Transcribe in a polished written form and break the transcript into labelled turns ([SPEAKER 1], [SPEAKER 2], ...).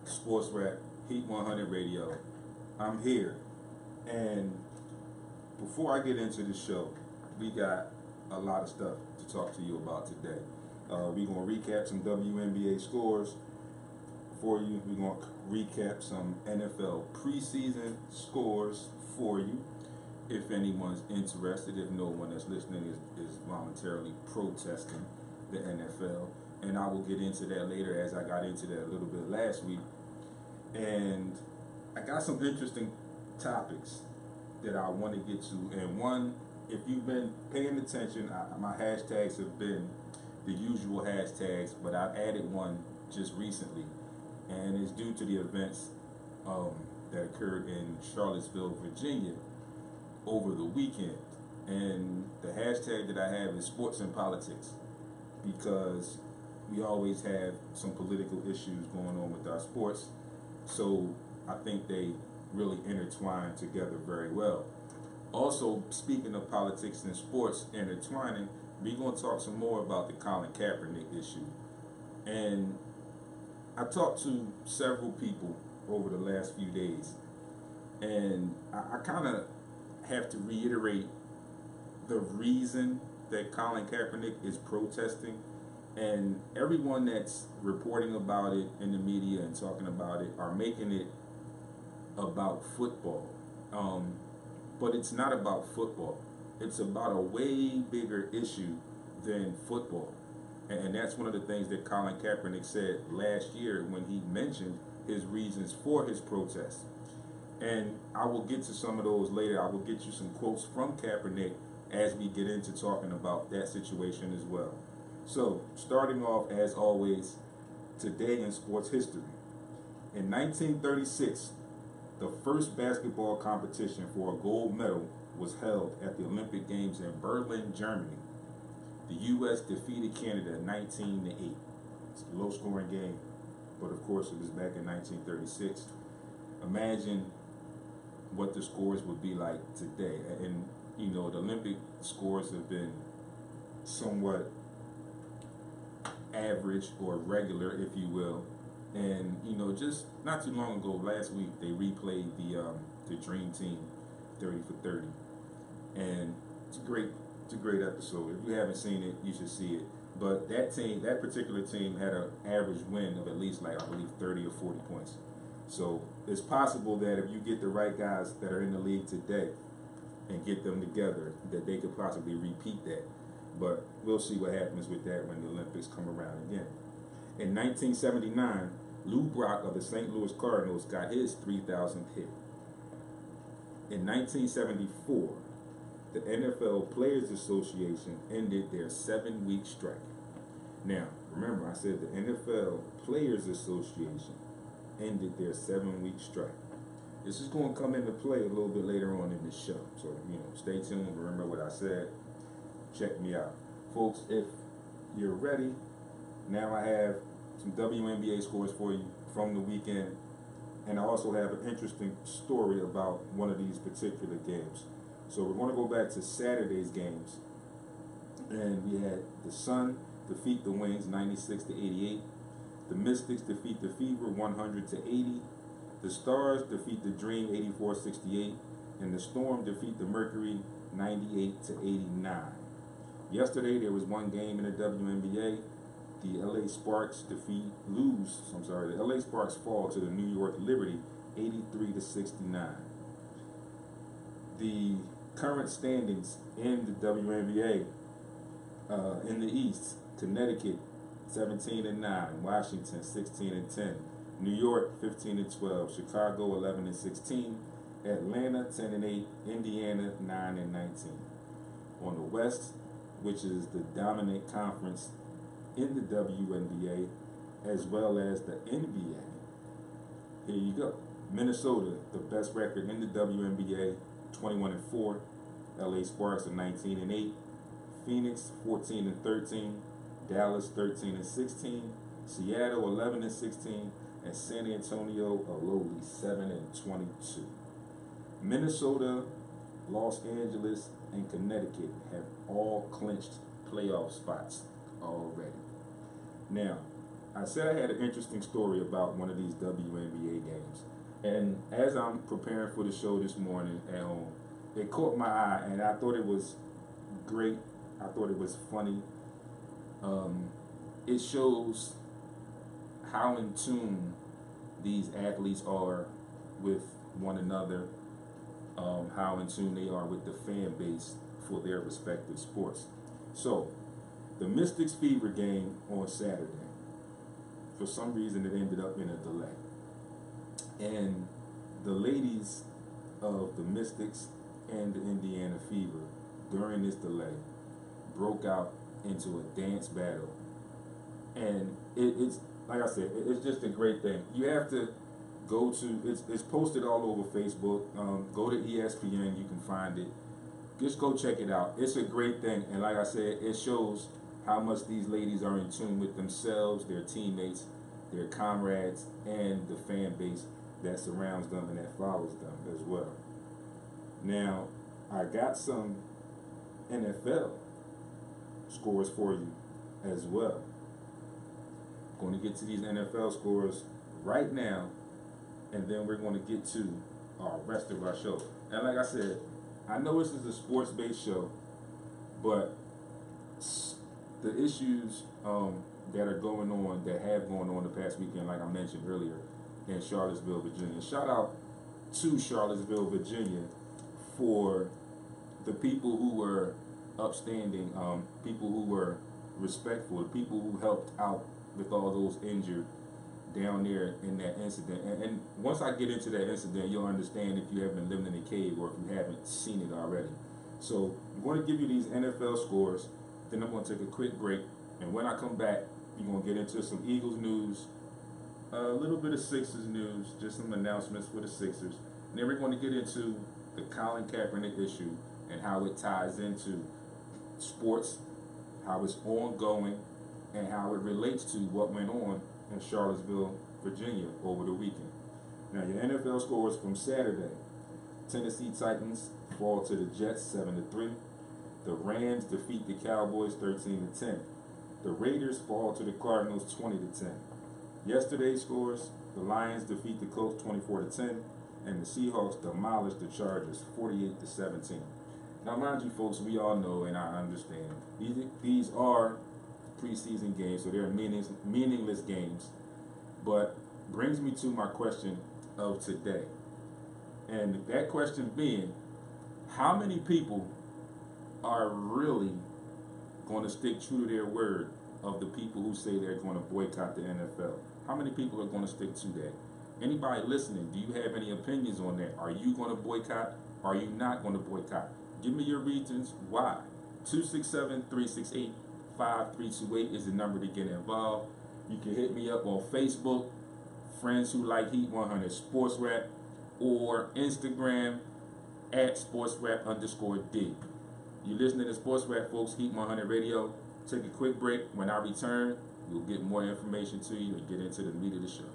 [SPEAKER 1] SportsRap, Heat 100 Radio. I'm here, and before I get into the show, we got a lot of stuff to talk to you about today. We're gonna recap some WNBA scores for you. We're gonna recap some NFL preseason scores for you, if anyone's interested. If no one that's listening is voluntarily protesting the NFL, and I will get into that later, as I got into that a little bit last week. And I got some interesting topics that I want to get to. And one, if you've been paying attention, my hashtags have been the usual hashtags, but I've added one just recently, and it's due to the events that occurred in Charlottesville, Virginia over the weekend. And the hashtag that I have is sports and politics, because we always have some political issues going on with our sports. So I think they really intertwine together very well. Also, speaking of politics and sports intertwining, we're going to talk some more about the Colin Kaepernick issue. And I talked to several people over the last few days, and I kind of have to reiterate the reason that Colin Kaepernick is protesting. And everyone that's reporting about it in the media and talking about it are making it about football. But it's not about football. It's about a way bigger issue than football. And that's one of the things that Colin Kaepernick said last year when he mentioned his reasons for his protest. And I will get to some of those later. I will get you some quotes from Kaepernick as we get into talking about that situation as well. So, starting off, as always, today in sports history. In 1936, the first basketball competition for a gold medal was held at the Olympic Games in Berlin, Germany. The U.S. defeated Canada 19-8. It's a low-scoring game, but of course it was back in 1936. Imagine what the scores would be like today. And, you know, the Olympic scores have been somewhat average or regular, if you will. And, you know, just not too long ago, last week, they replayed the Dream Team 30 for 30. And it's a great episode. If you haven't seen it, you should see it. But that particular team had an average win of at least, like, I believe 30 or 40 points. So it's possible that if you get the right guys that are in the league today and get them together, that they could possibly repeat that. But we'll see what happens with that when the Olympics come around again. In 1979, Lou Brock of the St. Louis Cardinals got his 3,000th hit. In 1974, the NFL Players Association ended their 7-week strike. Now, remember, I said the NFL Players Association ended their 7-week strike. This is going to come into play a little bit later on in the show. So, you know, stay tuned. Remember what I said. Check me out. Folks, if you're ready, now I have some WNBA scores for you from the weekend. And I also have an interesting story about one of these particular games. So we're going to go back to Saturday's games. And we had the Sun defeat the Wings 96-88. The Mystics defeat the Fever 100-80. The Stars defeat the Dream 84-68. And the Storm defeat the Mercury 98-89. Yesterday there was one game in the WNBA. The LA Sparks the LA Sparks fall to the New York Liberty 83-69. The current standings in the WNBA, in the East: Connecticut 17-9, Washington 16-10, New York 15-12, Chicago 11-16, Atlanta 10-8, Indiana 9-19. On the West, which is the dominant conference in the WNBA as well as the NBA, here you go. Minnesota, the best record in the WNBA, 21-4. LA Sparks are 19-8. Phoenix 14-13. Dallas 13-16. Seattle 11-16. And San Antonio a lowly 7-22. Minnesota, Los Angeles, and Connecticut have all clinched playoff spots already. Now, I said I had an interesting story about one of these WNBA games. And as I'm preparing for the show this morning at home, it caught my eye and I thought it was great. I thought it was funny. It shows how in tune these athletes are with one another, how in tune they are with the fan base for their respective sports. So, the Mystics Fever game on Saturday, for some reason it ended up in a delay. And the ladies of the Mystics and the Indiana Fever, during this delay, broke out into a dance battle. And it's, like I said, it's just a great thing. You have to go to, it's posted all over Facebook. Go to ESPN, you can find it. Just go check it out. It's a great thing. And like I said, it shows how much these ladies are in tune with themselves, their teammates, their comrades, and the fan base that surrounds them and that follows them as well. Now, I got some NFL scores for you as well. Going to get to these NFL scores right now, and then we're going to get to our rest of our show. And like I said, I know this is a sports-based show, but the issues that are going on, that have gone on the past weekend, like I mentioned earlier, in Charlottesville, Virginia. Shout out to Charlottesville, Virginia, for the people who were upstanding, people who were respectful, the people who helped out with all those injured down there in that incident. And once I get into that incident, you'll understand if you haven't been living in a cave or if you haven't seen it already. So I'm going to give you these NFL scores, then I'm going to take a quick break, and when I come back, we're going to get into some Eagles news, a little bit of Sixers news, just some announcements for the Sixers, and then we're going to get into the Colin Kaepernick issue and how it ties into sports, how it's ongoing, and how it relates to what went on in Charlottesville, Virginia over the weekend. Now, your NFL scores from Saturday: Tennessee Titans fall to the Jets 7-3. The Rams defeat the Cowboys 13-10. The Raiders fall to the Cardinals 20-10. Yesterday's scores: the Lions defeat the Colts 24-10, and the Seahawks demolish the Chargers 48-17. Now, mind you, folks, we all know and I understand these are preseason games, so they're meaningless games. But brings me to my question of today, and that question being, how many people are really going to stick true to their word of the people who say they're going to boycott the NFL? How many people are going to stick to that? Anybody listening, do you have any opinions on that? Are you going to boycott? Are you not going to boycott? Give me your reasons why. 267-368-5328 is the number to get involved. You can hit me up on Facebook, Friends Who Like Heat 100 SportsRap, or Instagram at SportsRap_D. You're listening to SportsRap, folks, Heat 100 Radio. Take a quick break. When I return, we'll get more information to you and get into the meat of the show.